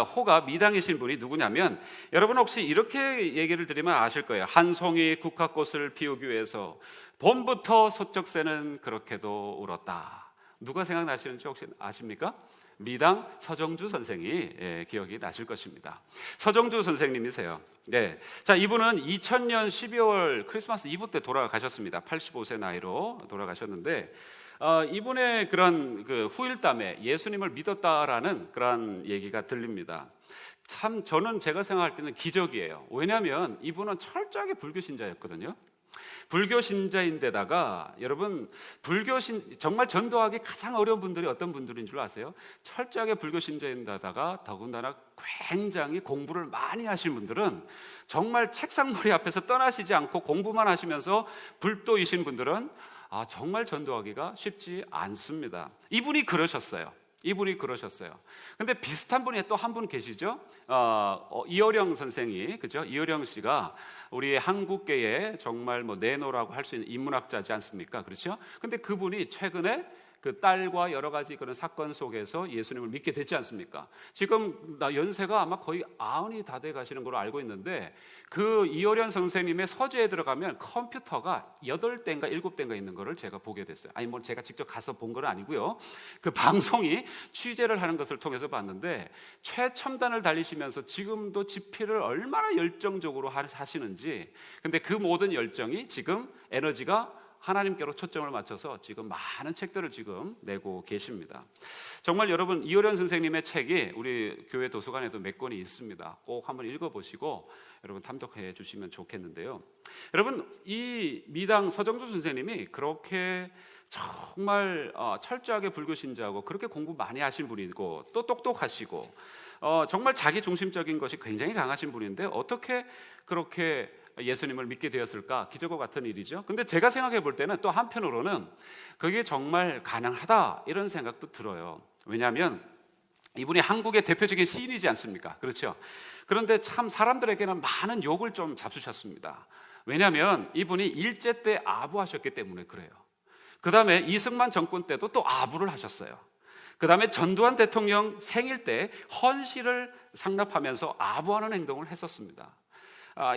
호가 미당이신 분이 누구냐면, 여러분 혹시 이렇게 얘기를 드리면 아실 거예요. 한 송이 국화꽃을 피우기 위해서 봄부터 소쩍새는 그렇게도 울었다. 누가 생각나시는지 혹시 아십니까? 미당 서정주 선생이 기억이 나실 것입니다. 서정주 선생님이세요. 네. 자, 이분은 2000년 12월 크리스마스 이브 때 돌아가셨습니다. 85세 나이로 돌아가셨는데, 이분의 그런 그 후일담에 예수님을 믿었다라는 그런 얘기가 들립니다. 참 저는 제가 생각할 때는 기적이에요. 왜냐하면 이분은 철저하게 불교 신자였거든요. 불교 신자인데다가 여러분, 정말 전도하기 가장 어려운 분들이 어떤 분들인 줄 아세요? 철저하게 불교 신자인데다가 더군다나 굉장히 공부를 많이 하신 분들은, 정말 책상머리 앞에서 떠나시지 않고 공부만 하시면서 불도이신 분들은 정말 전도하기가 쉽지 않습니다. 이분이 그러셨어요. 근데 비슷한 분이 또 한 분 계시죠? 이어령 선생이, 그죠? 이어령 씨가 우리 한국계의 정말 내노라고 할 수 있는 인문학자지 않습니까? 그렇죠? 근데 그분이 최근에 그 딸과 여러 가지 그런 사건 속에서 예수님을 믿게 됐지 않습니까? 지금 연세가 아마 거의 90이 다 돼 가시는 걸로 알고 있는데, 그 이어련 선생님의 서재에 들어가면 컴퓨터가 8대인가 7대인가 있는 거를 제가 보게 됐어요. 아니 제가 직접 가서 본 건 아니고요. 그 방송이 취재를 하는 것을 통해서 봤는데, 최첨단을 달리시면서 지금도 집필을 얼마나 열정적으로 하시는지. 근데 그 모든 열정이 지금 에너지가 하나님께로 초점을 맞춰서 지금 많은 책들을 지금 내고 계십니다. 정말 여러분, 이호련 선생님의 책이 우리 교회 도서관에도 몇 권이 있습니다. 꼭 한번 읽어보시고 여러분 탐독해 주시면 좋겠는데요. 여러분, 이 미당 서정주 선생님이 그렇게 정말 철저하게 불교 신자고 그렇게 공부 많이 하신 분이고 또 똑똑하시고 정말 자기 중심적인 것이 굉장히 강하신 분인데, 어떻게 그렇게 예수님을 믿게 되었을까? 기적과 같은 일이죠. 근데 제가 생각해 볼 때는 또 한편으로는 그게 정말 가능하다, 이런 생각도 들어요. 왜냐하면 이분이 한국의 대표적인 시인이지 않습니까? 그렇죠? 그런데 참 사람들에게는 많은 욕을 좀 잡수셨습니다. 왜냐하면 이분이 일제 때 아부하셨기 때문에 그래요. 그 다음에 이승만 정권 때도 또 아부를 하셨어요. 그 다음에 전두환 대통령 생일 때 헌시를 상납하면서 아부하는 행동을 했었습니다.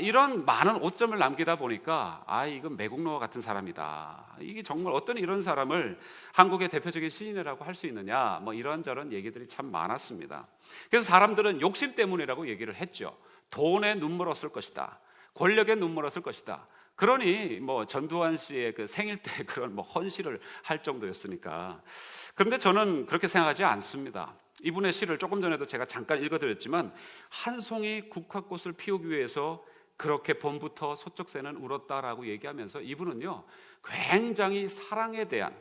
이런 많은 오점을 남기다 보니까 이건 매국노와 같은 사람이다. 이게 정말 어떤 이런 사람을 한국의 대표적인 시인이라고 할 수 있느냐, 이런저런 얘기들이 참 많았습니다. 그래서 사람들은 욕심 때문이라고 얘기를 했죠. 돈에 눈물었을 것이다. 권력에 눈물었을 것이다. 그러니 전두환 씨의 그 생일 때 그런 헌시를 할 정도였으니까. 그런데 저는 그렇게 생각하지 않습니다. 이분의 시를 조금 전에도 제가 잠깐 읽어드렸지만, 한 송이 국화꽃을 피우기 위해서 그렇게 봄부터 소쩍새는 울었다라고 얘기하면서 이분은요, 굉장히 사랑에 대한,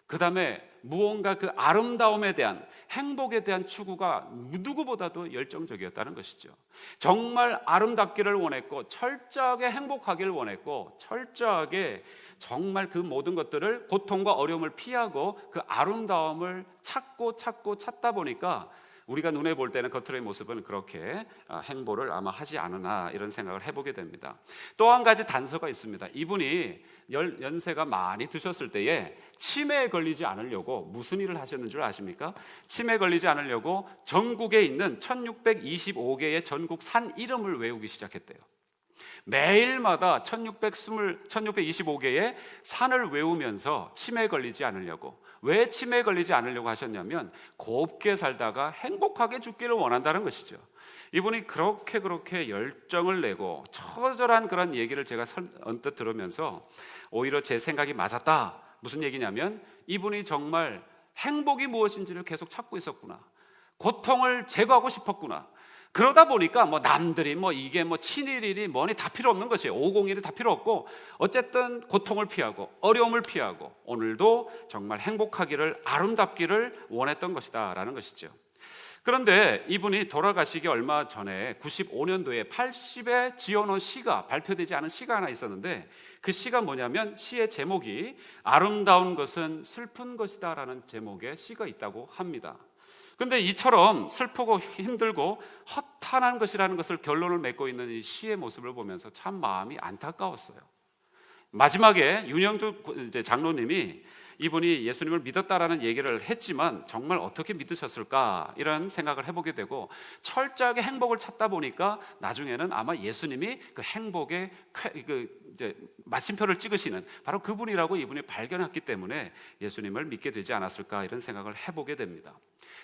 그 다음에 무언가 그 아름다움에 대한, 행복에 대한 추구가 누구보다도 열정적이었다는 것이죠. 정말 아름답기를 원했고, 철저하게 행복하기를 원했고, 철저하게 정말 그 모든 것들을, 고통과 어려움을 피하고 그 아름다움을 찾다 보니까 우리가 눈에 볼 때는 겉으로의 모습은 그렇게 행보를 아마 하지 않으나, 이런 생각을 해보게 됩니다. 또 한 가지 단서가 있습니다. 이분이 연세가 많이 드셨을 때에 치매에 걸리지 않으려고 무슨 일을 하셨는 줄 아십니까? 치매에 걸리지 않으려고 전국에 있는 1625개의 전국 산 이름을 외우기 시작했대요. 매일마다 1625개의 산을 외우면서 치매에 걸리지 않으려고. 왜 치매에 걸리지 않으려고 하셨냐면, 곱게 살다가 행복하게 죽기를 원한다는 것이죠. 이분이 그렇게 열정을 내고 처절한 그런 얘기를 제가 언뜻 들으면서 오히려 제 생각이 맞았다. 무슨 얘기냐면, 이분이 정말 행복이 무엇인지를 계속 찾고 있었구나. 고통을 제거하고 싶었구나. 그러다 보니까 남들이 이게 친일이니 뭐니 다 필요 없는 것이에요. 501이 다 필요 없고, 어쨌든 고통을 피하고 어려움을 피하고 오늘도 정말 행복하기를, 아름답기를 원했던 것이다라는 것이죠. 그런데 이분이 돌아가시기 얼마 전에 95년도에 80에 지어놓은 시가, 발표되지 않은 시가 하나 있었는데, 그 시가 뭐냐면, 시의 제목이 아름다운 것은 슬픈 것이다 라는 제목의 시가 있다고 합니다. 그런데 이처럼 슬프고 힘들고 허탄한 것이라는 것을 결론을 맺고 있는 이 시의 모습을 보면서 참 마음이 안타까웠어요. 마지막에 윤영주 장로님이 이분이 예수님을 믿었다라는 얘기를 했지만 정말 어떻게 믿으셨을까 이런 생각을 해보게 되고 철저하게 행복을 찾다 보니까 나중에는 아마 예수님이 그 행복의 마침표를 찍으시는 바로 그분이라고 이분이 발견했기 때문에 예수님을 믿게 되지 않았을까 이런 생각을 해보게 됩니다.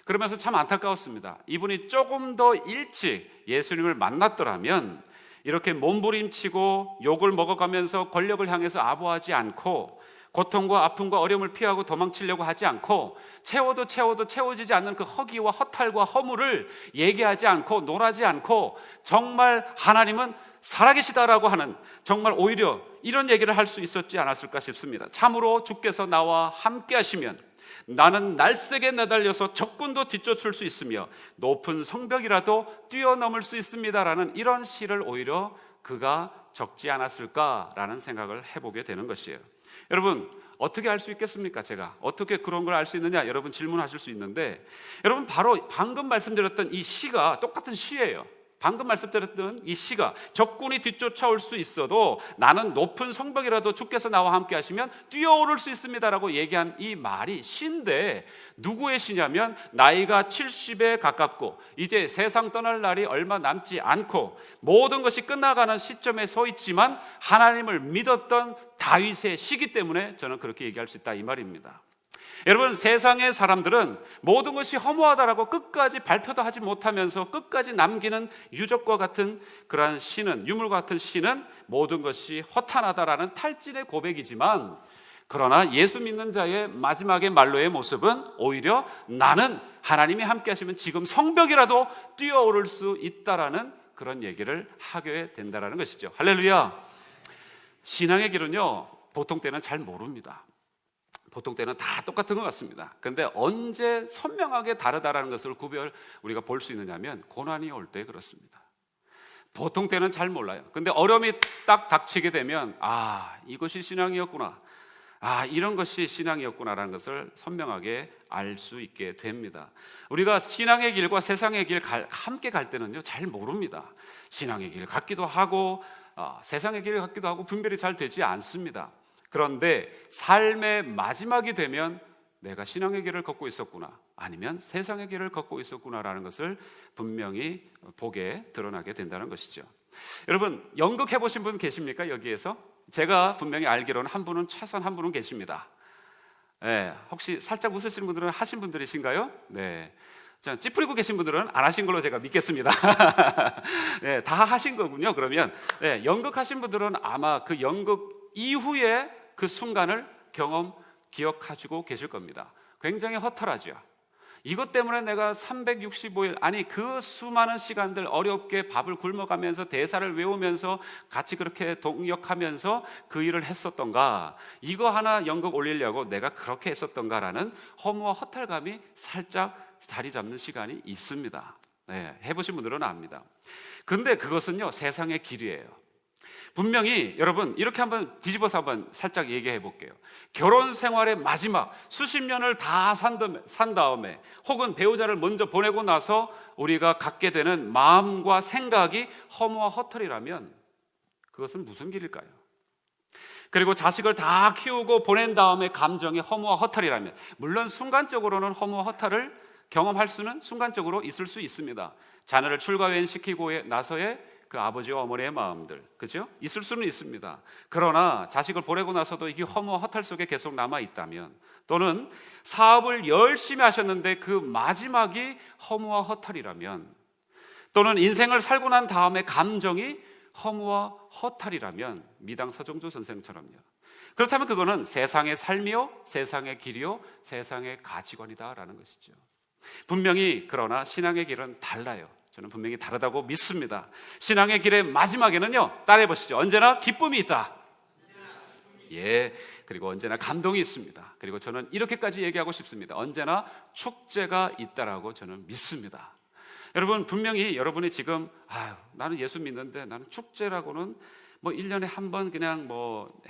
그러면서 참 안타까웠습니다. 이분이 조금 더 일찍 예수님을 만났더라면 이렇게 몸부림치고 욕을 먹어가면서 권력을 향해서 아부하지 않고 고통과 아픔과 어려움을 피하고 도망치려고 하지 않고 채워도 채워지지 않는 그 허기와 허탈과 허물을 얘기하지 않고 놀하지 않고 정말 하나님은 살아계시다라고 하는 정말 오히려 이런 얘기를 할 수 있었지 않았을까 싶습니다. 참으로 주께서 나와 함께 하시면 나는 날쌔게 내달려서 적군도 뒤쫓을 수 있으며 높은 성벽이라도 뛰어넘을 수 있습니다라는 이런 시를 오히려 그가 적지 않았을까라는 생각을 해보게 되는 것이에요. 여러분 어떻게 알 수 있겠습니까? 제가 어떻게 그런 걸 알 수 있느냐 여러분 질문하실 수 있는데 여러분 바로 방금 말씀드렸던 이 시가 똑같은 시예요. 방금 말씀드렸던 이 시가 적군이 뒤쫓아올 수 있어도 나는 높은 성벽이라도 주께서 나와 함께 하시면 뛰어오를 수 있습니다라고 얘기한 이 말이 시인데 누구의 시냐면 나이가 70에 가깝고 이제 세상 떠날 날이 얼마 남지 않고 모든 것이 끝나가는 시점에 서 있지만 하나님을 믿었던 다윗의 시기 때문에 저는 그렇게 얘기할 수 있다 이 말입니다. 여러분 세상의 사람들은 모든 것이 허무하다라고 끝까지 발표도 하지 못하면서 끝까지 남기는 유적과 같은 그러한 시는 유물 같은 시는 모든 것이 허탄하다라는 탈진의 고백이지만 그러나 예수 믿는 자의 마지막의 말로의 모습은 오히려 나는 하나님이 함께 하시면 지금 성벽이라도 뛰어오를 수 있다라는 그런 얘기를 하게 된다라는 것이죠. 할렐루야. 신앙의 길은요 보통 때는 잘 모릅니다. 보통 때는 다 똑같은 것 같습니다. 그런데 언제 선명하게 다르다라는 것을 우리가 볼 수 있느냐면 고난이 올 때 그렇습니다. 보통 때는 잘 몰라요. 그런데 어려움이 딱 닥치게 되면 이것이 신앙이었구나, 이런 것이 신앙이었구나라는 것을 선명하게 알 수 있게 됩니다. 우리가 신앙의 길과 세상의 길 함께 갈 때는요 잘 모릅니다. 신앙의 길 같기도 하고 세상의 길 같기도 하고 분별이 잘 되지 않습니다. 그런데 삶의 마지막이 되면 내가 신앙의 길을 걷고 있었구나 아니면 세상의 길을 걷고 있었구나라는 것을 분명히 보게 드러나게 된다는 것이죠. 여러분 연극 해보신 분 계십니까? 여기에서 제가 분명히 알기로는 최소한 한 분은 계십니다. 네, 혹시 살짝 웃으시는 분들은 하신 분들이신가요? 네. 자, 찌푸리고 계신 분들은 안 하신 걸로 제가 믿겠습니다. 네, 다 하신 거군요. 그러면 네, 연극하신 분들은 아마 그 연극 이후에 그 순간을 기억하시고 계실 겁니다. 굉장히 허탈하죠. 이것 때문에 내가 365일 그 수많은 시간들 어렵게 밥을 굶어가면서 대사를 외우면서 같이 그렇게 동역하면서 그 일을 했었던가, 이거 하나 연극 올리려고 내가 그렇게 했었던가라는 허무와 허탈감이 살짝 자리 잡는 시간이 있습니다. 네, 해보신 분들은 압니다. 근데 그것은요 세상의 길이에요. 분명히 여러분 이렇게 한번 뒤집어서 한번 살짝 얘기해 볼게요. 결혼 생활의 마지막 수십 년을 다 산 다음에 혹은 배우자를 먼저 보내고 나서 우리가 갖게 되는 마음과 생각이 허무와 허탈이라면 그것은 무슨 길일까요? 그리고 자식을 다 키우고 보낸 다음에 감정이 허무와 허탈이라면 물론 순간적으로는 허무와 허탈을 경험할 수는 순간적으로 있을 수 있습니다. 자녀를 출가회원시키고 나서의 그 아버지와 어머니의 마음들, 그죠? 있을 수는 있습니다. 그러나 자식을 보내고 나서도 이게 허무와 허탈 속에 계속 남아 있다면, 또는 사업을 열심히 하셨는데 그 마지막이 허무와 허탈이라면, 또는 인생을 살고 난 다음에 감정이 허무와 허탈이라면 미당 서정조 선생처럼요. 그렇다면 그거는 세상의 삶이요, 세상의 길이요, 세상의 가치관이다라는 것이죠. 분명히 그러나 신앙의 길은 달라요. 저는 분명히 다르다고 믿습니다. 신앙의 길의 마지막에는요, 따라해 보시죠. 언제나 기쁨이 있다. 예, 그리고 언제나 감동이 있습니다. 그리고 저는 이렇게까지 얘기하고 싶습니다. 언제나 축제가 있다라고 저는 믿습니다. 여러분 분명히 여러분이 지금 나는 예수 믿는데 나는 축제라고는 1년에 한 번 그냥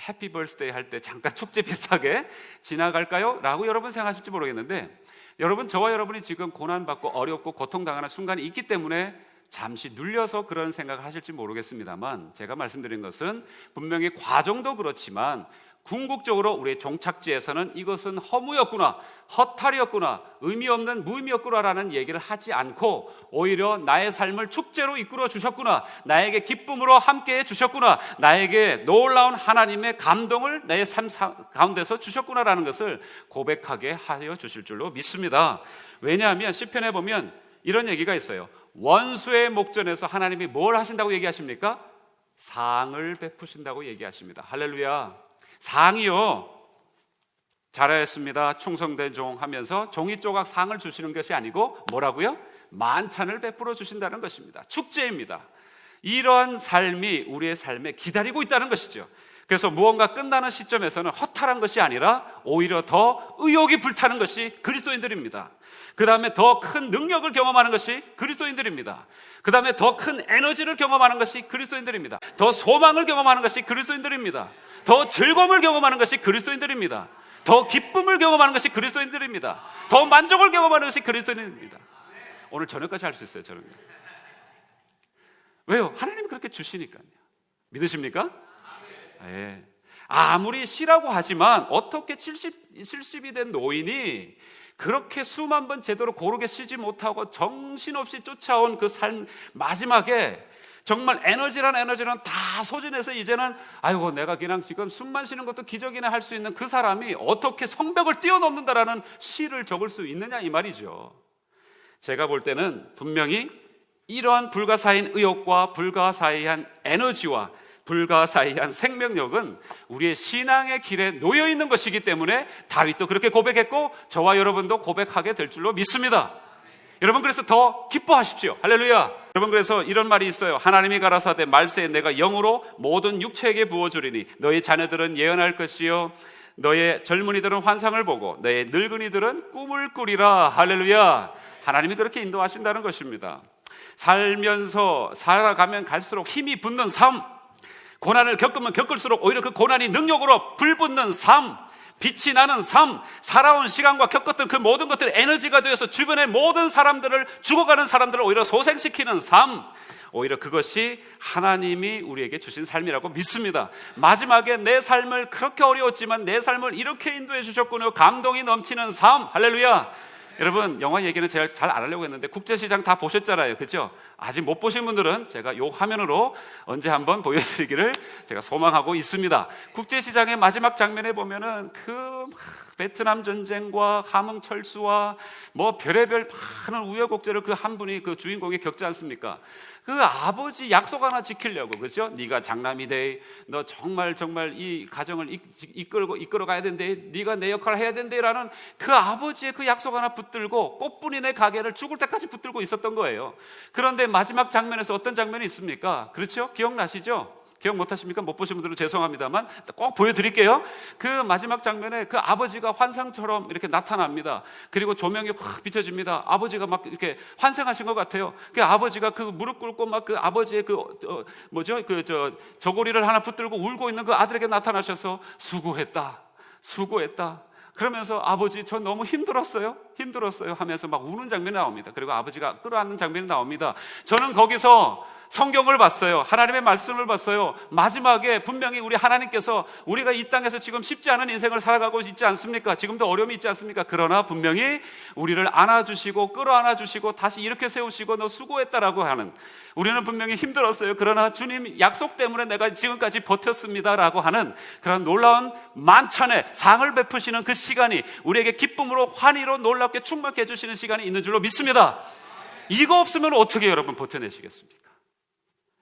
해피 벌스데이 할 때 잠깐 축제 비슷하게 지나갈까요? 라고 여러분 생각하실지 모르겠는데, 여러분 저와 여러분이 지금 고난받고 어렵고 고통당하는 순간이 있기 때문에 잠시 눌려서 그런 생각을 하실지 모르겠습니다만, 제가 말씀드린 것은 분명히 과정도 그렇지만 궁극적으로 우리의 종착지에서는 이것은 허무였구나, 허탈이었구나, 의미 없는 무의미였구나라는 얘기를 하지 않고 오히려 나의 삶을 축제로 이끌어 주셨구나, 나에게 기쁨으로 함께해 주셨구나, 나에게 놀라운 하나님의 감동을 내 삶 가운데서 주셨구나라는 것을 고백하게 하여 주실 줄로 믿습니다. 왜냐하면 시편에 보면 이런 얘기가 있어요. 원수의 목전에서 하나님이 뭘 하신다고 얘기하십니까? 상을 베푸신다고 얘기하십니다. 할렐루야. 상이요, 잘하였습니다, 충성된 종 하면서 종이조각 상을 주시는 것이 아니고 뭐라고요? 만찬을 베풀어 주신다는 것입니다. 축제입니다. 이런 삶이 우리의 삶에 기다리고 있다는 것이죠. 그래서 무언가 끝나는 시점에서는 허탈한 것이 아니라 오히려 더 의욕이 불타는 것이 그리스도인들입니다. 그 다음에 더 큰 능력을 경험하는 것이 그리스도인들입니다. 그 다음에 더 큰 에너지를 경험하는 것이 그리스도인들입니다. 더 소망을 경험하는 것이 그리스도인들입니다. 더 즐거움을 경험하는 것이 그리스도인들입니다. 더 기쁨을 경험하는 것이 그리스도인들입니다. 더 만족을 경험하는 것이 그리스도인들입니다. 오늘 저녁까지 할 수 있어요, 저는. 왜요? 하나님이 그렇게 주시니까요. 믿으십니까? 네. 아무리 시라고 하지만 어떻게 70이 된 노인이 그렇게 수만 번 제대로 고르게 쉬지 못하고 정신없이 쫓아온 그 삶 마지막에 정말 에너지란 다 소진해서 이제는 아이고 내가 그냥 지금 숨만 쉬는 것도 기적이네 할 수 있는 그 사람이 어떻게 성벽을 뛰어넘는다라는 시를 적을 수 있느냐 이 말이죠. 제가 볼 때는 분명히 이러한 불가사의한 의욕과 불가사의한 에너지와 불가사의한 생명력은 우리의 신앙의 길에 놓여 있는 것이기 때문에 다윗도 그렇게 고백했고 저와 여러분도 고백하게 될 줄로 믿습니다. 여러분, 그래서 더 기뻐하십시오. 할렐루야. 여러분, 그래서 이런 말이 있어요. 하나님이 가라사대 말세에 내가 영으로 모든 육체에게 부어주리니 너희 자녀들은 예언할 것이요 너의 젊은이들은 환상을 보고 너의 늙은이들은 꿈을 꾸리라. 할렐루야. 하나님이 그렇게 인도하신다는 것입니다. 살면서 살아가면 갈수록 힘이 붙는 삶, 고난을 겪으면 겪을수록 오히려 그 고난이 능력으로 불붙는 삶, 빛이 나는 삶, 살아온 시간과 겪었던 그 모든 것들이 에너지가 되어서 주변의 모든 사람들을, 죽어가는 사람들을 오히려 소생시키는 삶, 오히려 그것이 하나님이 우리에게 주신 삶이라고 믿습니다. 마지막에 내 삶을 그렇게 어려웠지만 내 삶을 이렇게 인도해 주셨군요. 감동이 넘치는 삶. 할렐루야. 여러분, 영화 얘기는 제가 잘 안 하려고 했는데 국제시장 다 보셨잖아요, 그렇죠? 아직 못 보신 분들은 제가 요 화면으로 언제 한번 보여드리기를 제가 소망하고 있습니다. 국제시장의 마지막 장면에 보면은 그 베트남 전쟁과 함흥철수와 뭐 별의별 많은 우여곡절을 그 한 분이 그 주인공이 겪지 않습니까? 그 아버지 약속 하나 지키려고, 그렇죠? 네가 장남이 돼, 너 정말 이 가정을 이끌어 가야 된대, 네가 내 역할을 해야 된대라는 그 아버지의 그 약속 하나 붙들고 꽃분이네 가게를 죽을 때까지 붙들고 있었던 거예요. 그런데 마지막 장면에서 어떤 장면이 있습니까? 그렇죠? 기억나시죠? 기억 못하십니까? 못 보신 분들은 죄송합니다만 꼭 보여드릴게요. 그 마지막 장면에 그 아버지가 환상처럼 이렇게 나타납니다. 그리고 조명이 확 비춰집니다. 아버지가 막 이렇게 환생하신 것 같아요. 그 아버지가 그 무릎 꿇고 막 그 아버지의 저고리를 하나 붙들고 울고 있는 그 아들에게 나타나셔서 수고했다 그러면서 아버지 저 너무 힘들었어요 하면서 막 우는 장면이 나옵니다. 그리고 아버지가 끌어안는 장면이 나옵니다. 저는 거기서 성경을 봤어요. 하나님의 말씀을 봤어요. 마지막에 분명히 우리 하나님께서 우리가 이 땅에서 지금 쉽지 않은 인생을 살아가고 있지 않습니까? 지금도 어려움이 있지 않습니까? 그러나 분명히 우리를 안아주시고 끌어안아주시고 다시 이렇게 세우시고 너 수고했다라고 하는, 우리는 분명히 힘들었어요. 그러나 주님 약속 때문에 내가 지금까지 버텼습니다라고 하는 그런 놀라운 만찬의 상을 베푸시는 그 시간이 우리에게 기쁨으로 환희로 놀랍게 충만케 해주시는 시간이 있는 줄로 믿습니다. 이거 없으면 어떻게 여러분 버텨내시겠습니까?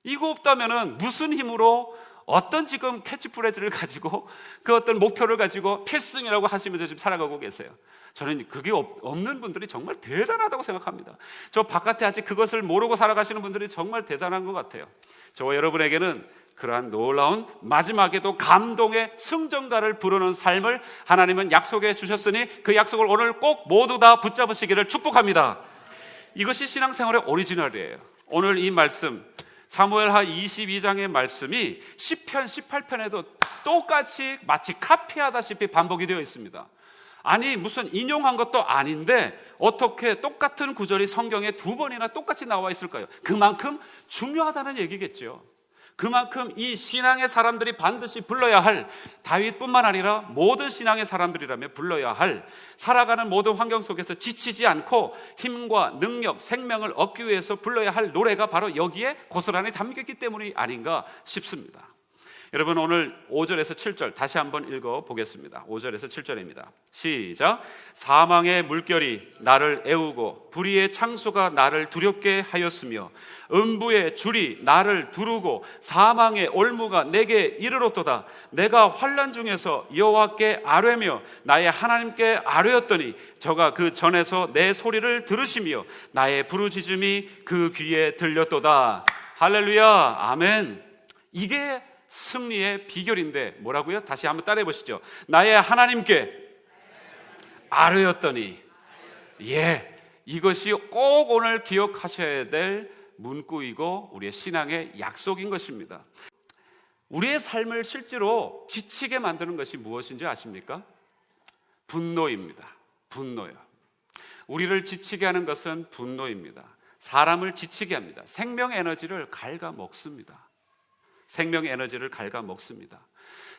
이거 없다면은 무슨 힘으로 어떤 지금 캐치프레이즈를 가지고 그 어떤 목표를 가지고 필승이라고 하시면서 지금 살아가고 계세요. 저는 그게 없는 분들이 정말 대단하다고 생각합니다. 저 바깥에 아직 그것을 모르고 살아가시는 분들이 정말 대단한 것 같아요. 저와 여러분에게는 그러한 놀라운 마지막에도 감동의 승전가를 부르는 삶을 하나님은 약속해 주셨으니 그 약속을 오늘 꼭 모두 다 붙잡으시기를 축복합니다. 이것이 신앙생활의 오리지널이에요. 오늘 이 말씀 사무엘하 22장의 말씀이 시편 18편에도 똑같이 마치 카피하다시피 반복이 되어 있습니다. 아니 무슨 인용한 것도 아닌데 어떻게 똑같은 구절이 성경에 2번이나 똑같이 나와 있을까요? 그만큼 중요하다는 얘기겠죠. 그만큼 이 신앙의 사람들이 반드시 불러야 할, 다윗뿐만 아니라 모든 신앙의 사람들이라면 불러야 할, 살아가는 모든 환경 속에서 지치지 않고 힘과 능력, 생명을 얻기 위해서 불러야 할 노래가 바로 여기에 고스란히 담겼기 때문이 아닌가 싶습니다. 여러분, 오늘 5절에서 7절 다시 한번 읽어보겠습니다. 5절에서 7절입니다. 시작. 사망의 물결이 나를 애우고 불의의 창수가 나를 두렵게 하였으며 음부의 줄이 나를 두르고 사망의 올무가 내게 이르렀도다. 내가 환난 중에서 여호와께 아뢰며 나의 하나님께 아뢰었더니 저가 그 전에서 내 소리를 들으시며 나의 부르짖음이 그 귀에 들렸도다. 할렐루야, 아멘. 이게 승리의 비결인데 뭐라고요? 다시 한번 따라해 보시죠. 나의 하나님께 아뢰었더니. 이것이 꼭 오늘 기억하셔야 될 문구이고 우리의 신앙의 약속인 것입니다. 우리의 삶을 실제로 지치게 만드는 것이 무엇인지 아십니까? 분노입니다. 분노요. 우리를 지치게 하는 것은 분노입니다. 사람을 지치게 합니다. 생명 에너지를 갉아먹습니다. 생명 에너지를 갉아먹습니다.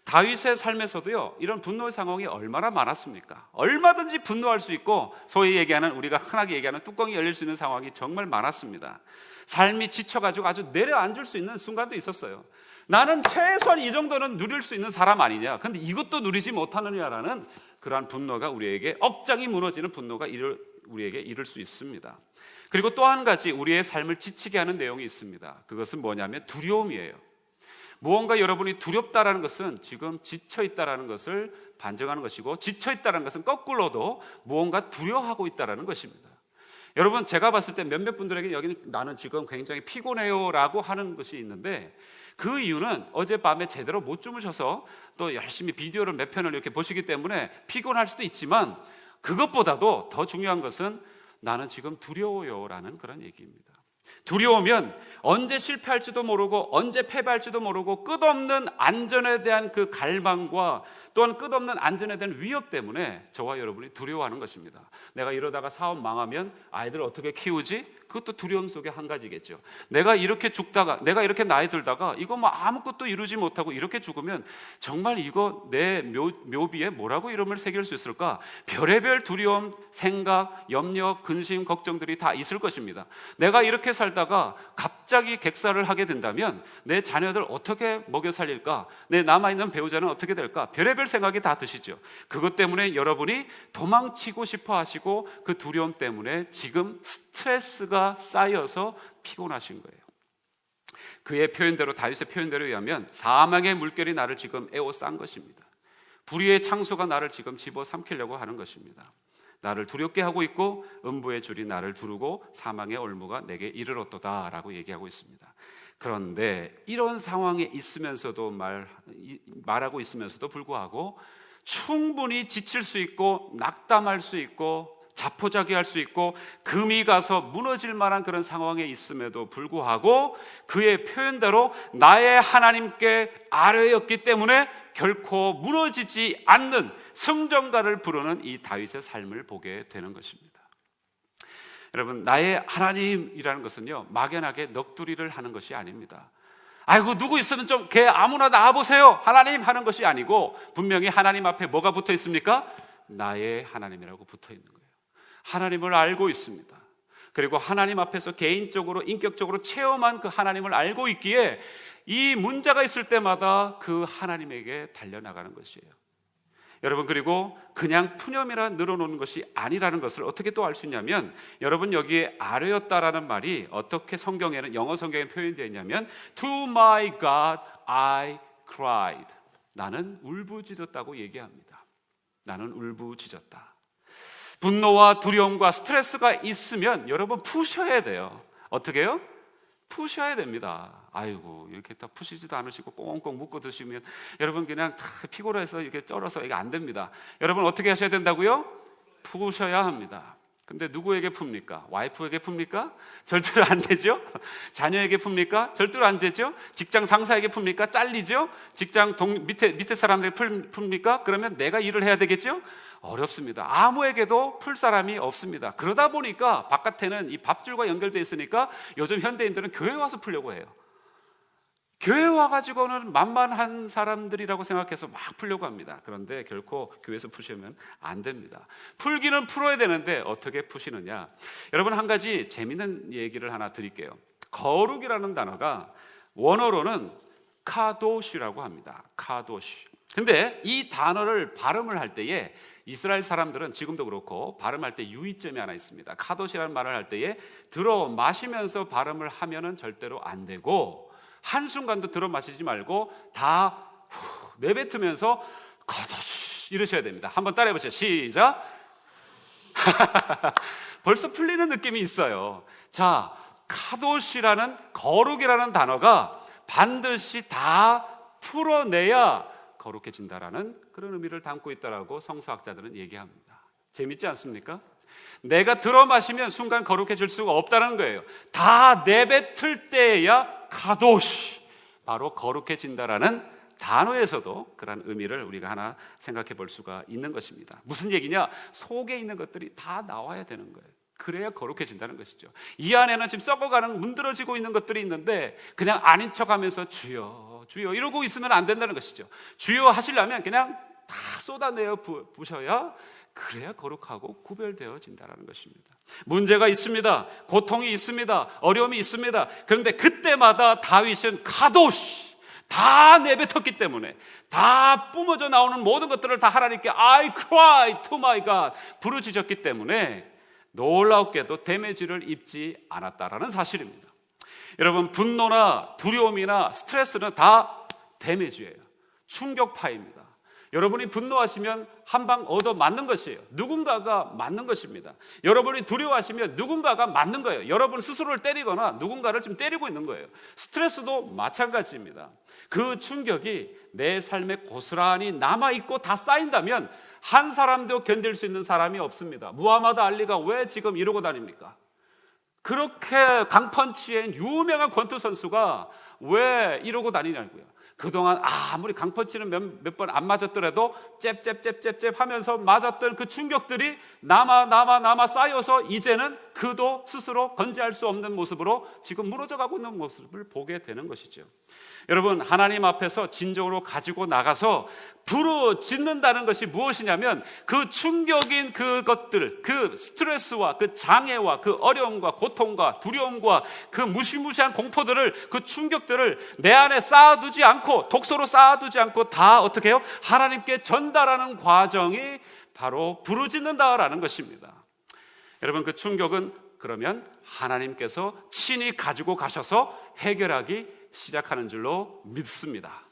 다윗의 삶에서도요, 이런 분노의 상황이 얼마나 많았습니까? 얼마든지 분노할 수 있고 소위 얘기하는, 우리가 흔하게 얘기하는 뚜껑이 열릴 수 있는 상황이 정말 많았습니다. 삶이 지쳐가지고 아주 내려앉을 수 있는 순간도 있었어요. 나는 최소한 이 정도는 누릴 수 있는 사람 아니냐, 근데 이것도 누리지 못하느냐라는 그러한 분노가 우리에게, 억장이 무너지는 분노가 우리에게 이를 수 있습니다. 그리고 또 한 가지 우리의 삶을 지치게 하는 내용이 있습니다. 그것은 뭐냐면 두려움이에요. 무언가 여러분이 두렵다라는 것은 지금 지쳐있다라는 것을 반증하는 것이고, 지쳐있다는 것은 거꾸로도 무언가 두려워하고 있다라는 것입니다. 여러분, 제가 봤을 때 몇몇 분들에게 여기는 나는 지금 굉장히 피곤해요 라고 하는 것이 있는데, 그 이유는 어젯밤에 제대로 못 주무셔서 또 열심히 비디오를 몇 편을 이렇게 보시기 때문에 피곤할 수도 있지만, 그것보다도 더 중요한 것은 나는 지금 두려워요 라는 그런 얘기입니다. 두려우면 언제 실패할지도 모르고 언제 패배할지도 모르고 끝없는 안전에 대한 그 갈망과 또한 끝없는 안전에 대한 위협 때문에 저와 여러분이 두려워하는 것입니다. 내가 이러다가 사업 망하면 아이들 어떻게 키우지? 그것도 두려움 속의 한 가지겠죠. 내가 이렇게 죽다가, 내가 이렇게 나이 들다가 이거 뭐 아무것도 이루지 못하고 이렇게 죽으면 정말 이거 내 묘비에 뭐라고 이름을 새길 수 있을까? 별의별 두려움, 생각, 염려, 근심, 걱정들이 다 있을 것입니다. 내가 이렇게 살다가 갑자기 객사를 하게 된다면 내 자녀들 어떻게 먹여 살릴까? 내 남아있는 배우자는 어떻게 될까? 별의별 생각이 다 드시죠. 그것 때문에 여러분이 도망치고 싶어 하시고 그 두려움 때문에 지금 스트레스가 쌓여서 피곤하신 거예요. 그의 표현대로, 다윗의 표현대로 의하면 사망의 물결이 나를 지금 에워싼 것입니다. 불의의 창수가 나를 지금 집어삼키려고 하는 것입니다. 나를 두렵게 하고 있고 음부의 줄이 나를 두르고 사망의 올무가 내게 이르렀도다 라고 얘기하고 있습니다. 그런데 이런 상황에 있으면서도 말하고 있으면서도 불구하고 충분히 지칠 수 있고 낙담할 수 있고 자포자기할 수 있고 금이 가서 무너질 만한 그런 상황에 있음에도 불구하고 그의 표현대로 나의 하나님께 아뢰었기 때문에 결코 무너지지 않는 승전가를 부르는 이 다윗의 삶을 보게 되는 것입니다. 여러분, 나의 하나님이라는 것은요, 막연하게 넋두리를 하는 것이 아닙니다. 아이고 누구 있으면 좀 걔 아무나 나와보세요 하나님 하는 것이 아니고, 분명히 하나님 앞에 뭐가 붙어 있습니까? 나의 하나님이라고 붙어 있는 거예요. 하나님을 알고 있습니다. 그리고 하나님 앞에서 개인적으로 인격적으로 체험한 그 하나님을 알고 있기에 이 문제가 있을 때마다 그 하나님에게 달려나가는 것이에요. 여러분, 그리고 그냥 푸념이라 늘어놓는 것이 아니라는 것을 어떻게 또 알 수 있냐면, 여러분 여기에 아뢰었다라는 말이 어떻게 성경에는, 영어 성경에 표현되어 있냐면 To my God I cried. 나는 울부짖었다고 얘기합니다. 나는 울부짖었다. 분노와 두려움과 스트레스가 있으면 여러분 푸셔야 돼요. 어떻게 해요? 푸셔야 됩니다. 아이고 이렇게 딱 푸시지도 않으시고 꽁꽁 묶어 드시면 여러분 그냥 다 피곤해서 이렇게 쩔어서 이게 안 됩니다. 여러분 어떻게 하셔야 된다고요? 푸셔야 합니다. 근데 누구에게 풉니까? 와이프에게 풉니까? 절대로 안 되죠. 자녀에게 풉니까? 절대로 안 되죠. 직장 상사에게 풉니까? 잘리죠. 직장 밑에 사람들에게 풉니까? 그러면 내가 일을 해야 되겠죠. 어렵습니다. 아무에게도 풀 사람이 없습니다. 그러다 보니까 바깥에는 이 밥줄과 연결되어 있으니까 요즘 현대인들은 교회 와서 풀려고 해요. 교회 와가지고는 만만한 사람들이라고 생각해서 막 풀려고 합니다. 그런데 결코 교회에서 푸시면 안 됩니다. 풀기는 풀어야 되는데 어떻게 푸시느냐? 여러분, 한 가지 재밌는 얘기를 하나 드릴게요. 거룩이라는 단어가 원어로는 카도시라고 합니다. 카도시. 근데 이 단어를 발음을 할 때에 이스라엘 사람들은 지금도 그렇고 발음할 때 유의점이 하나 있습니다. 카도시라는 말을 할 때에 들어 마시면서 발음을 하면은 절대로 안 되고, 한순간도 들어 마시지 말고 다 내뱉으면서 카도시 이러셔야 됩니다. 한번 따라해 보세요. 시작. 벌써 풀리는 느낌이 있어요. 자, 카도시라는 거룩이라는 단어가 반드시 다 풀어내야 거룩해진다라는 그런 의미를 담고 있다라고 성서학자들은 얘기합니다. 재밌지 않습니까? 내가 들어 마시면 순간 거룩해질 수가 없다는 거예요. 다 내뱉을 때야 카도시, 바로 거룩해진다라는 단어에서도 그런 의미를 우리가 하나 생각해 볼 수가 있는 것입니다. 무슨 얘기냐? 속에 있는 것들이 다 나와야 되는 거예요. 그래야 거룩해진다는 것이죠. 이 안에는 지금 썩어가는 문드러지고 있는 것들이 있는데 그냥 아닌 척하면서 주여 주여 이러고 있으면 안 된다는 것이죠. 주여 하시려면 그냥 다 쏟아내어 부셔야, 그래야 거룩하고 구별되어진다는 것입니다. 문제가 있습니다. 고통이 있습니다. 어려움이 있습니다. 그런데 그때마다 다윗은 카도시, 다 내뱉었기 때문에, 다 뿜어져 나오는 모든 것들을 다 하나님께 I cry to my God 부르짖었기 때문에 놀랍게도 데미지를 입지 않았다라는 사실입니다. 여러분, 분노나 두려움이나 스트레스는 다 데미지예요. 충격파입니다. 여러분이 분노하시면 한 방 얻어 맞는 것이에요. 누군가가 맞는 것입니다. 여러분이 두려워하시면 누군가가 맞는 거예요. 여러분 스스로를 때리거나 누군가를 지금 때리고 있는 거예요. 스트레스도 마찬가지입니다. 그 충격이 내 삶에 고스란히 남아있고 다 쌓인다면 한 사람도 견딜 수 있는 사람이 없습니다. 무하마드 알리가 왜 지금 이러고 다닙니까? 그렇게 강펀치의 유명한 권투 선수가 왜 이러고 다니냐고요. 그동안 아무리 강펀치는 몇 번 안 맞았더라도 잽 하면서 맞았던 그 충격들이 남아 쌓여서 이제는 그도 스스로 건재할 수 없는 모습으로 지금 무너져가고 있는 모습을 보게 되는 것이죠. 여러분, 하나님 앞에서 진정으로 가지고 나가서 부르짖는다는 것이 무엇이냐면 그 충격인 그것들, 그 스트레스와 그 장애와 그 어려움과 고통과 두려움과 그 무시무시한 공포들을, 그 충격들을 내 안에 쌓아두지 않고, 독소로 쌓아두지 않고 다 어떻게 해요? 하나님께 전달하는 과정이 바로 부르짖는다라는 것입니다. 여러분, 그 충격은 그러면 하나님께서 친히 가지고 가셔서 해결하기 시작하는 줄로 믿습니다.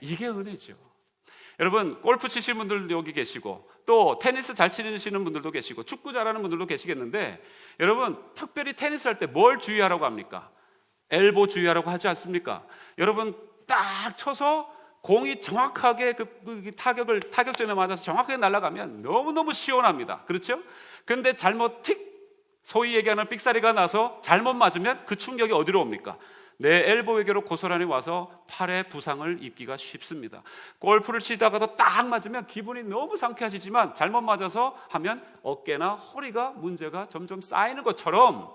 이게 은혜죠. 여러분, 골프 치시는 분들도 여기 계시고, 또 테니스 잘 치시는 분들도 계시고, 축구 잘하는 분들도 계시겠는데, 여러분 특별히 테니스 할 때 뭘 주의하라고 합니까? 엘보 주의하라고 하지 않습니까? 여러분 딱 쳐서 공이 정확하게 그 타격점에 맞아서 정확하게 날아가면 너무너무 시원합니다. 그렇죠? 근데 잘못 소위 얘기하는 삑사리가 나서 잘못 맞으면 그 충격이 어디로 옵니까? 내 엘보에게로 고스란히 와서 팔에 부상을 입기가 쉽습니다. 골프를 치다가도 딱 맞으면 기분이 너무 상쾌하시지만 잘못 맞아서 하면 어깨나 허리가 문제가 점점 쌓이는 것처럼,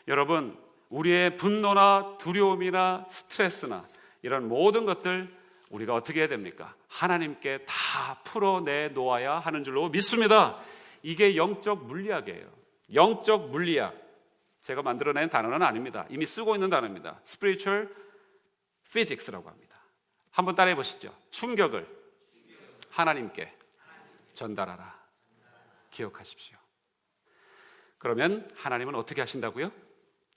여러분 우리의 분노나 두려움이나 스트레스나 이런 모든 것들 우리가 어떻게 해야 됩니까? 하나님께 다 풀어내 놓아야 하는 줄로 믿습니다. 이게 영적 물리학이에요. 영적 물리학. 제가 만들어낸 단어는 아닙니다. 이미 쓰고 있는 단어입니다. Spiritual Physics라고 합니다. 한번 따라해 보시죠. 충격을 하나님께 전달하라. 기억하십시오. 그러면 하나님은 어떻게 하신다고요?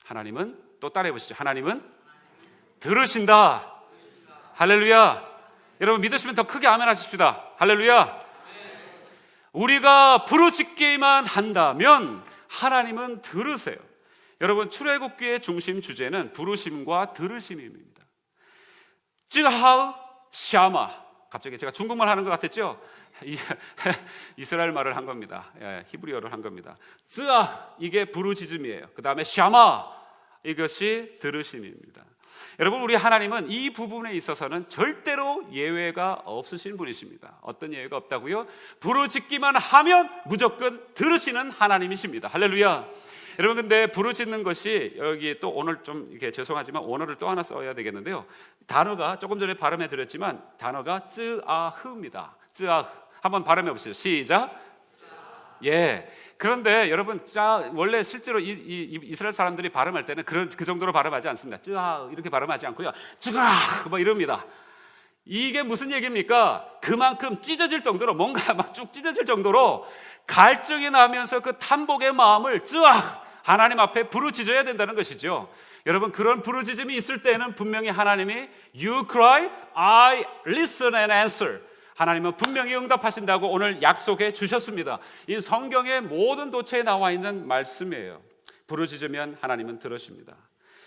하나님은, 또 따라해 보시죠. 하나님은 들으신다. 할렐루야. 여러분 믿으시면 더 크게 아멘 하십시다. 할렐루야. 우리가 부르짖기만 한다면 하나님은 들으세요. 여러분, 출애굽기의 중심 주제는 부르심과 들으심입니다. 쯔하우 샤마. 갑자기 제가 중국말 하는 것 같았죠? 이스라엘 말을 한 겁니다. 히브리어를 한 겁니다. 쯔아, 이게 부르짖음이에요. 그 다음에 샤마, 이것이 들으심입니다. 여러분, 우리 하나님은 이 부분에 있어서는 절대로 예외가 없으신 분이십니다. 어떤 예외가 없다고요? 부르짖기만 하면 무조건 들으시는 하나님이십니다. 할렐루야. 여러분, 근데 부르짖는 것이 여기 또 오늘 좀 이렇게 죄송하지만 원어를 또 하나 써야 되겠는데요. 단어가 조금 전에 발음해 드렸지만 단어가 쯔아흐입니다. 쯔아흐. 한번 발음해 보시죠. 시작. 예. 그런데 여러분, 원래 실제로 이스라엘 사람들이 발음할 때는 그 정도로 발음하지 않습니다. 쯔아 이렇게 발음하지 않고요. 쯔아 뭐 이럽니다. 이게 무슨 얘기입니까? 그만큼 찢어질 정도로, 뭔가 막 쭉 찢어질 정도로 갈증이 나면서 그 탄복의 마음을 쯔아 하나님 앞에 부르짖어야 된다는 것이죠. 여러분, 그런 부르짖음이 있을 때는 분명히 하나님이 You cry, I listen and answer. 하나님은 분명히 응답하신다고 오늘 약속해 주셨습니다. 이 성경의 모든 도처에 나와 있는 말씀이에요. 부르짖으면 하나님은 들으십니다.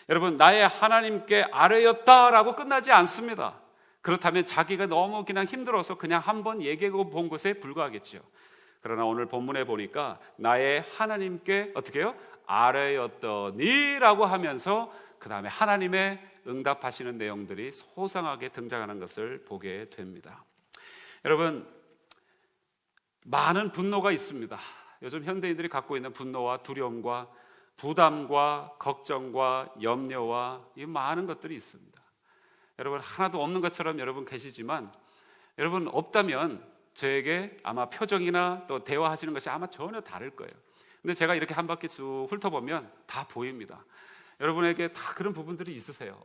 여러분, 나의 하나님께 아뢰었다라고 끝나지 않습니다. 그렇다면 자기가 너무 그냥 힘들어서 그냥 한번 얘기하고 본 것에 불과하겠죠. 그러나 오늘 본문에 보니까 나의 하나님께 어떻게 해요? 아뢰었더니 라고 하면서 그 다음에 하나님의 응답하시는 내용들이 소상하게 등장하는 것을 보게 됩니다. 여러분, 많은 분노가 있습니다. 요즘 현대인들이 갖고 있는 분노와 두려움과 부담과 걱정과 염려와 이 많은 것들이 있습니다. 여러분, 하나도 없는 것처럼 여러분 계시지만 여러분 없다면 저에게 아마 표정이나 또 대화하시는 것이 아마 전혀 다를 거예요. 근데 제가 이렇게 한 바퀴 쭉 훑어보면 다 보입니다. 여러분에게 다 그런 부분들이 있으세요.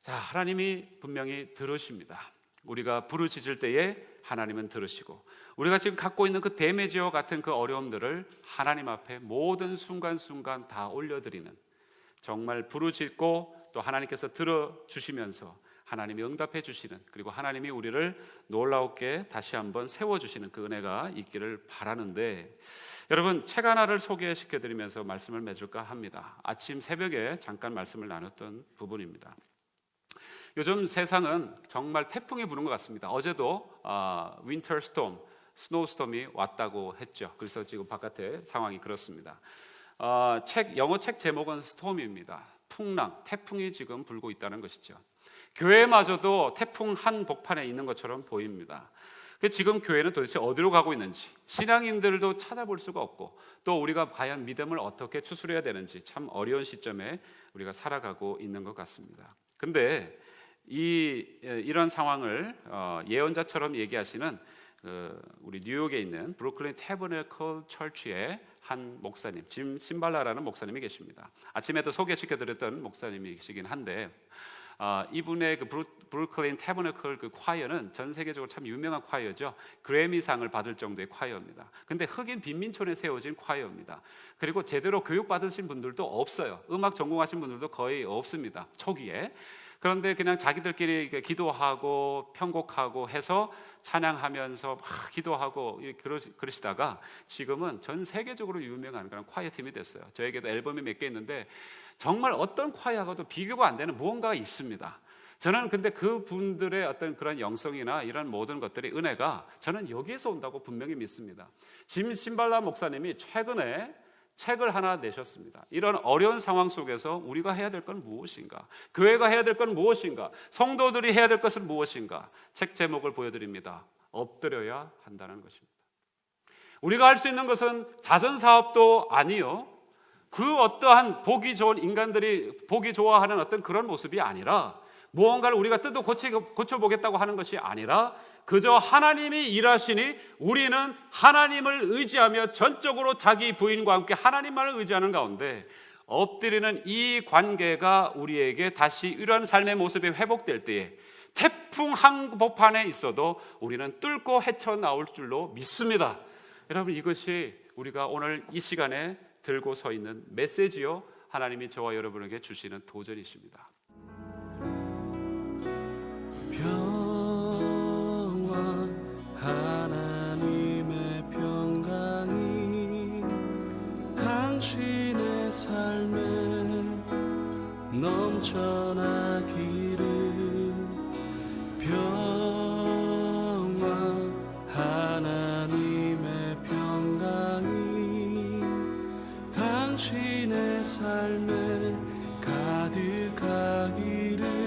자, 하나님이 분명히 들으십니다. 우리가 부르짖을 때에 하나님은 들으시고, 우리가 지금 갖고 있는 그 데미지와 같은 그 어려움들을 하나님 앞에 모든 순간순간 다 올려드리는, 정말 부르짖고 또 하나님께서 들어주시면서 하나님이 응답해 주시는, 그리고 하나님이 우리를 놀라웠게 다시 한번 세워주시는 그 은혜가 있기를 바라는데, 여러분, 책 하나를 소개시켜 드리면서 말씀을 맺을까 합니다. 아침 새벽에 잠깐 말씀을 나눴던 부분입니다. 요즘 세상은 정말 태풍이 부는 것 같습니다. 어제도 윈터 스톰, 스노우 스톰이 왔다고 했죠. 그래서 지금 바깥에 상황이 그렇습니다. 영어 책 제목은 스톰입니다. 풍랑, 태풍이 지금 불고 있다는 것이죠. 교회마저도 태풍 한복판에 있는 것처럼 보입니다. 지금 교회는 도대체 어디로 가고 있는지, 신앙인들도 찾아볼 수가 없고, 또 우리가 과연 믿음을 어떻게 추스려야 되는지 참 어려운 시점에 우리가 살아가고 있는 것 같습니다. 근데 이런 상황을 예언자처럼 얘기하시는 우리 뉴욕에 있는 브루클린 태버너클 처치의 한 목사님, 짐 심발라라는 목사님이 계십니다. 아침에도 소개시켜드렸던 목사님이시긴 한데, 이분의 그 브루클린 태버너클 그 콰이어는 전 세계적으로 참 유명한 콰이어죠. 그래미상을 받을 정도의 콰이어입니다. 근데 흑인 빈민촌에 세워진 콰이어입니다. 그리고 제대로 교육받으신 분들도 없어요. 음악 전공하신 분들도 거의 없습니다, 초기에. 그런데 그냥 자기들끼리 기도하고 편곡하고 해서 찬양하면서 막 기도하고 그러시다가 지금은 전 세계적으로 유명한 그런 콰이어 팀이 됐어요. 저에게도 앨범이 몇 개 있는데 정말 어떤 콰이어하고도 비교가 안 되는 무언가가 있습니다. 저는 근데 그분들의 어떤 그런 영성이나 이런 모든 것들의 은혜가 저는 여기에서 온다고 분명히 믿습니다. 짐 심발라 목사님이 최근에 책을 하나 내셨습니다. 이런 어려운 상황 속에서 우리가 해야 될 건 무엇인가? 교회가 해야 될 건 무엇인가? 성도들이 해야 될 것은 무엇인가? 책 제목을 보여드립니다. 엎드려야 한다는 것입니다. 우리가 할 수 있는 것은 자선사업도 아니요, 그 어떠한 보기 좋은 인간들이 보기 좋아하는 어떤 그런 모습이 아니라, 무언가를 우리가 뜯어 고쳐보겠다고 하는 것이 아니라 그저 하나님이 일하시니 우리는 하나님을 의지하며 전적으로 자기 부인과 함께 하나님만을 의지하는 가운데 엎드리는 이 관계가 우리에게 다시 이러한 삶의 모습이 회복될 때에 태풍 한복판에 있어도 우리는 뚫고 헤쳐나올 줄로 믿습니다. 여러분, 이것이 우리가 오늘 이 시간에 들고 서 있는 메시지요, 하나님이 저와 여러분에게 주시는 도전이십니다. 평화, 하나님의 평강이 당신의 삶에 넘쳐나기를. 평화, 하나님의 평강이 당신의 삶에 가득하기를.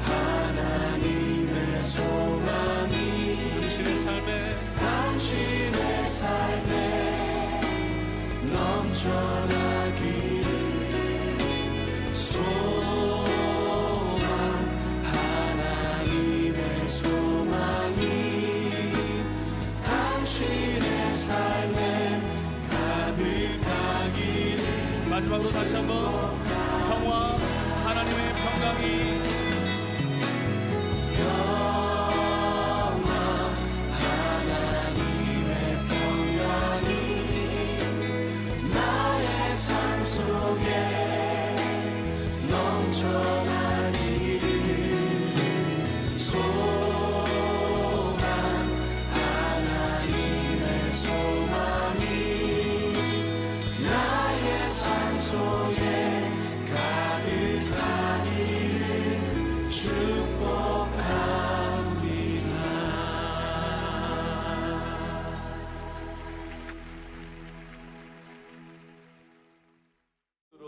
하나님의 소망이 당신의 삶에 넘쳐나기를 소망 하나님의 소망이 당신의 삶에 가득하기를. 마지막으로 다시 한번 평화 하나님의 평강이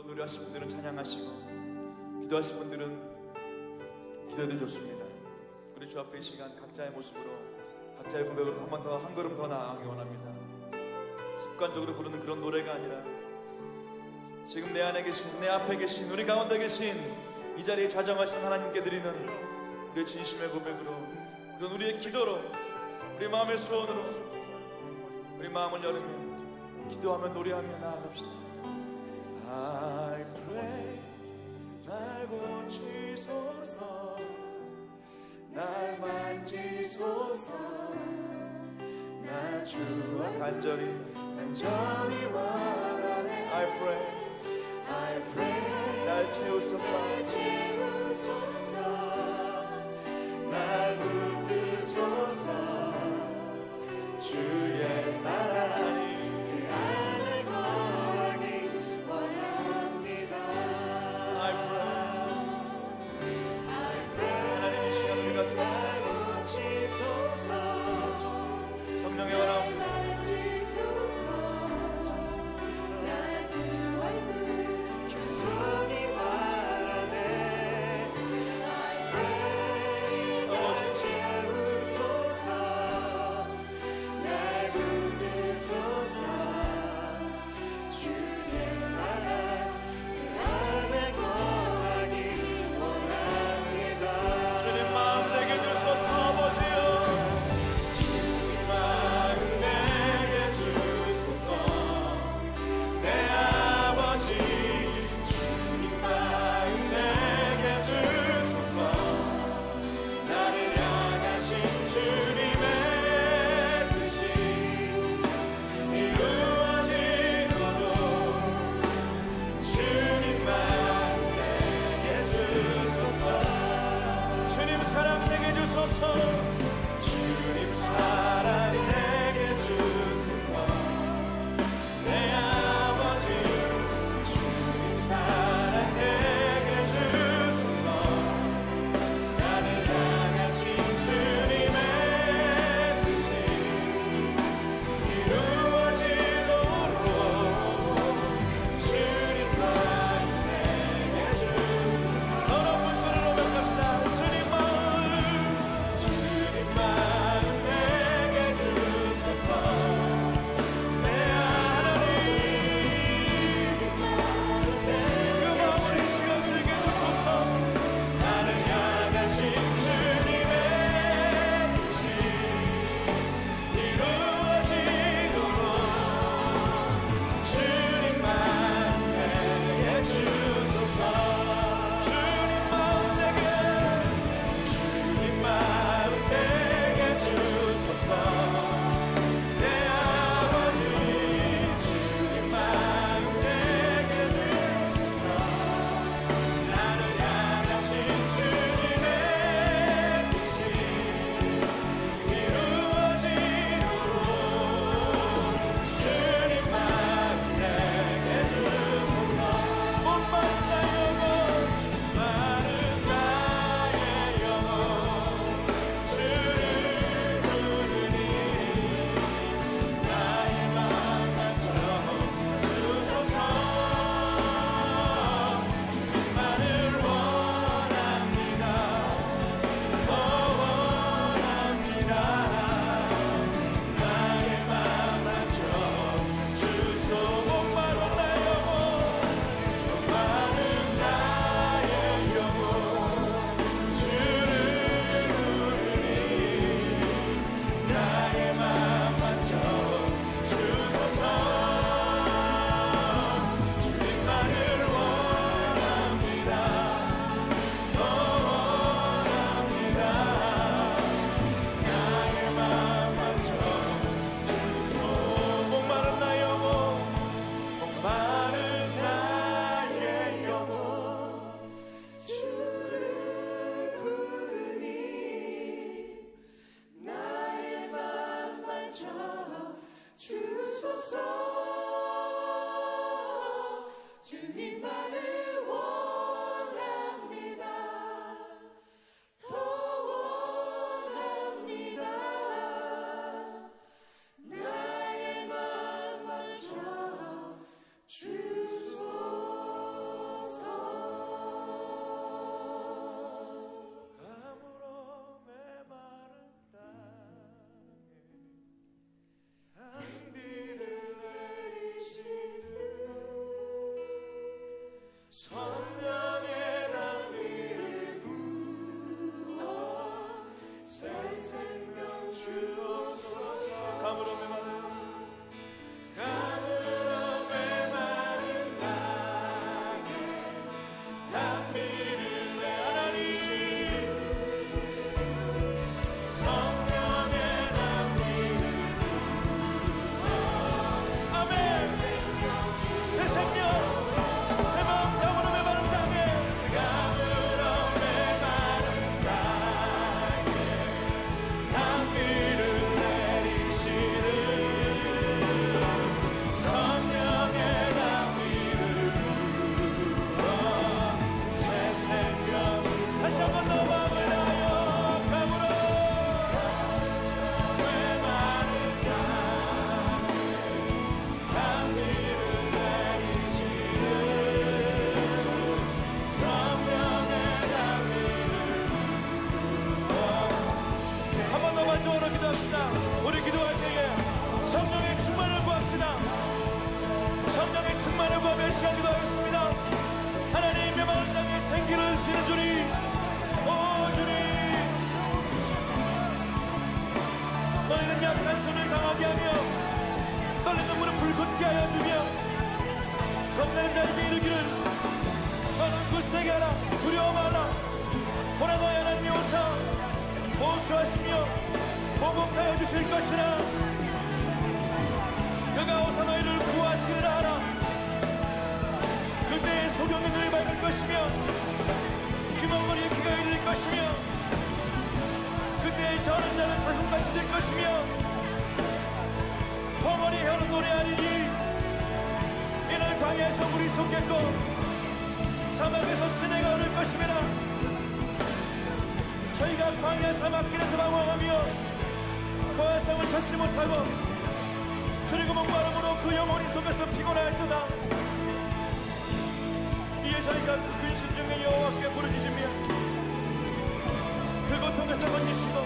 노래하신 분들은 찬양하시고, 기도하신 분들은 기도해도 좋습니다. 우리 주 앞에 이 시간 각자의 모습으로, 각자의 고백으로 한 번 더, 한 걸음 더 나아가기 원합니다. 습관적으로 부르는 그런 노래가 아니라 지금 내 안에 계신, 내 앞에 계신, 우리 가운데 계신 이 자리에 좌정하신 하나님께 드리는 우리의 진심의 고백으로, 그런 우리의 기도로, 우리 마음의 소원으로, 우리 마음을 열으며 기도하며 노래하며 나아갑시다. I pray, 날 고치소서, 날 만지소서, 나 주와 간절히 원하네. I pray, 날 채우소서, 날 붙드소서, 주의 사랑이 성령의 원함 주옵소서. 가물어 메마른 단비를 내 하나님 성령의 단비를 아멘. 새 생명 새 마음 가물어 메마른 땅에 가물어 메마른 땅에 단비를 내리시는 성령의 단비를 새 생명 다시 한번 더 마음을 다하여 가물어 메마른 땅에 단비를 내리시는 성령의 단비를 한 번 더 마지막으로 기도합시다. 우리 기도할 때에 성령의 충만을 구합시다. 성령의 충만을 구하며 시간 기도하겠습니다. 하나님 메마른 땅에 생기를 주시는 주님, 오 주님, 너희는 약한 손을 강하게 하며 떨리는 물을 불붙게 하여 주며 겁내는 자에게 이르기를 너는 굳세게 하라 두려워 마라. 보라 너희 하나님이 오사 보수하시며 보복하여 주실 것이라. 그가 오사 너희를 구하시리라 하라. 그때의 소경이 너희 밟을 것이며 귀머거리에 귀가 열릴 것이며 그때의 저는 자는 사슴같이 될 것이며 펑어리 혀는 노래하리니 이는 광야에서 물이 솟겠고 사막에서 시내가 흐를 것이며 저희가 광야 사막길에서 방황하며 그 화성을 찾지 못하고 그리고 목마름으로 그 영혼이 속에서 피곤하였도다. 이에 저희가 그 근심 중에 여호와께 부르짖으며 그 고통에서 건지시고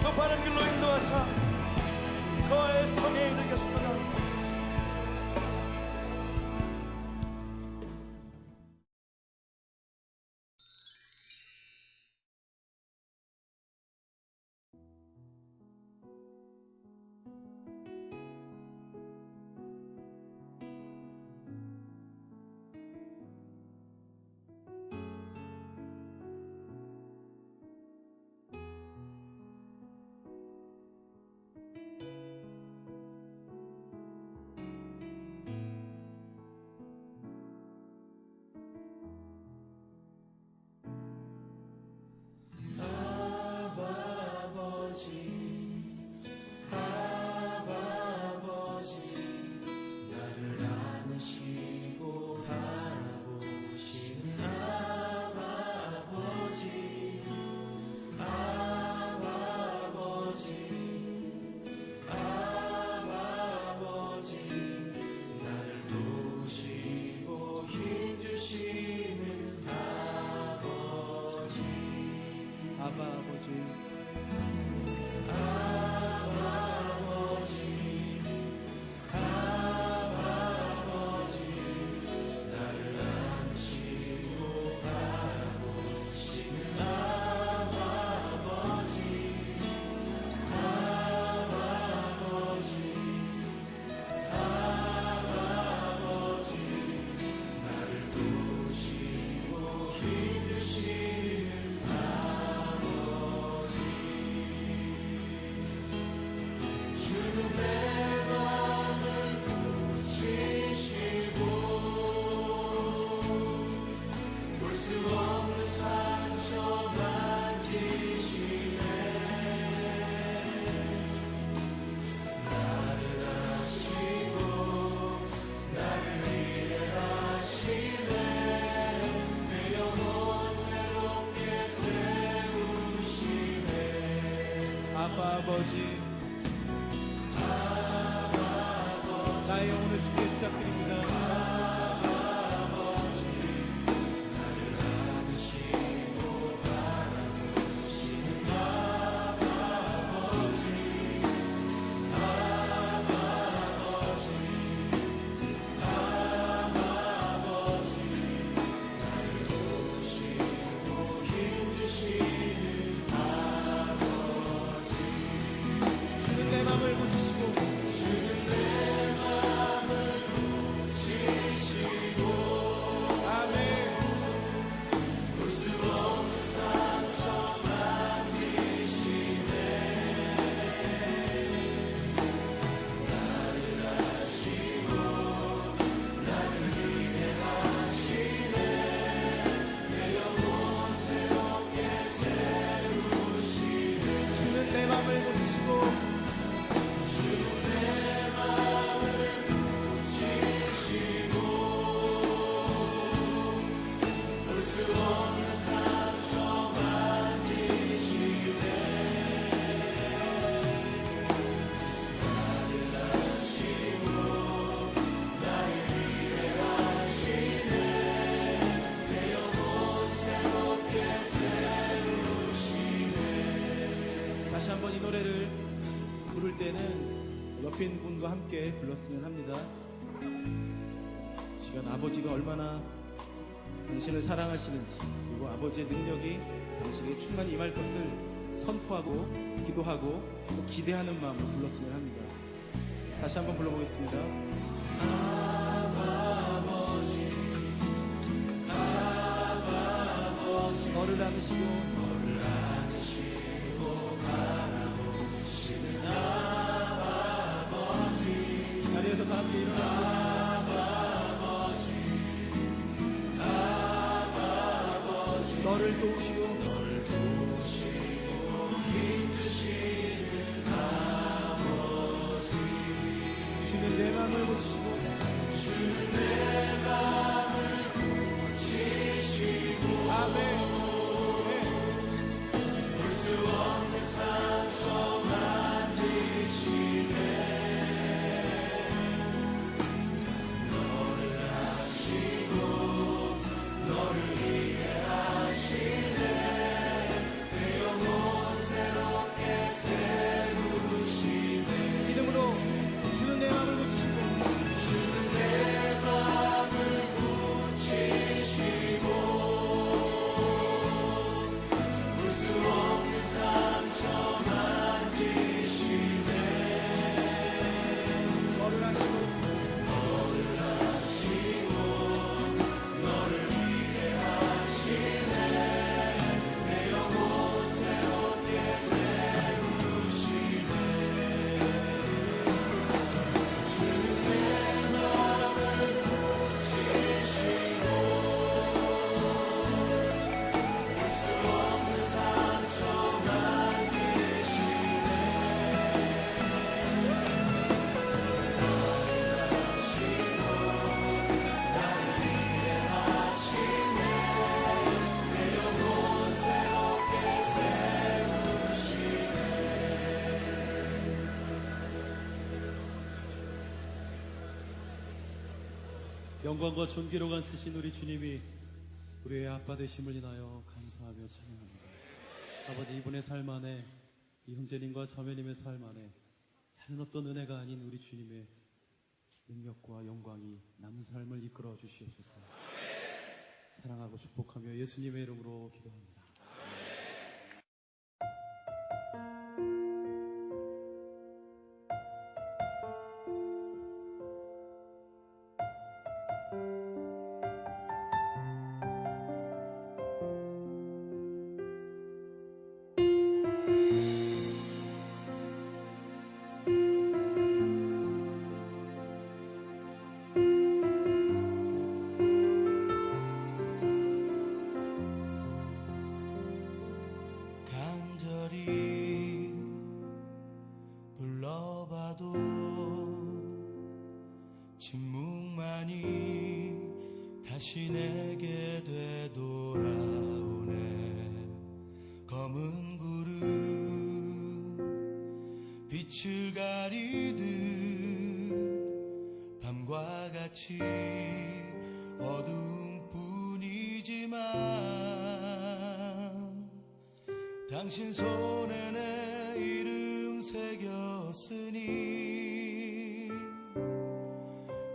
또 바른 길로 인도하사 그의 성에 이르겠습니다. 아버지, 나의 영혼을 주께 부탁드립니다. 다시 한번 이 노래를 부를 때는 옆에 있는 분과 함께 불렀으면 합니다. 시간 아버지가 얼마나 당신을 사랑하시는지, 그리고 아버지의 능력이 당신에게 충만히 임할 것을 선포하고 기도하고 또 기대하는 마음으로 불렀으면 합니다. 다시 한번 불러보겠습니다. 너를 안으시고 자리에서 다 함께 일어나서 너를 도우시고 주는 내 맘을 고치시고 아멘. 믿음으로 주는 내 맘을 너를 영광과 존귀로만 쓰신 우리 주님이 우리의 아빠 되심을 인하여 감사하며 찬양합니다. 아버지, 이분의 삶 안에, 이 형제님과 자매님의 삶 안에 다른 어떤 은혜가 아닌 우리 주님의 능력과 영광이 남은 삶을 이끌어 주시옵소서. 사랑하고 축복하며 예수님의 이름으로 기도합니다. 간절히 불러봐도 침묵만이 다시 내게 되돌아오네. 검은 구름 빛을 가리듯 밤과 같이 어두운 뿐이지만 당신 손에 내 이름 새겼으니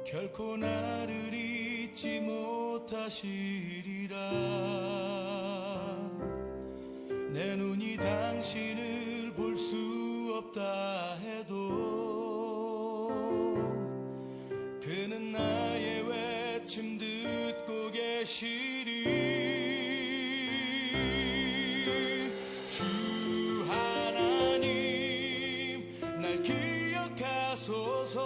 결코 나를 잊지 못하시리라. 내 눈이 당신을 볼 수 없다 해도 그는 나의 외침 듣고 계시리. 주 하나님 날 기억하소서.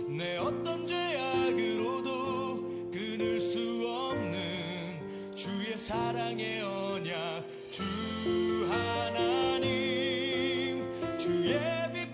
내 어떤 죄악으로도 끊을 수 없는 주의 사랑의 언약. 주 하나님 주의 빛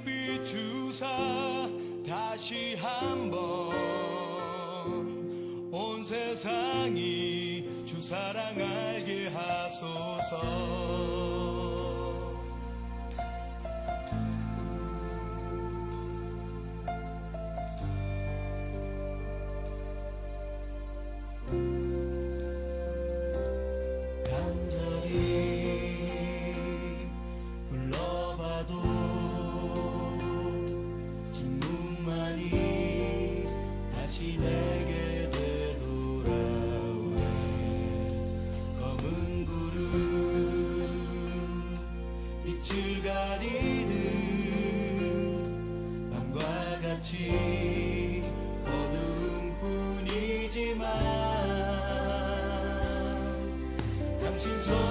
빛을 가리는 밤과 같이 어둠뿐이지만 당신 손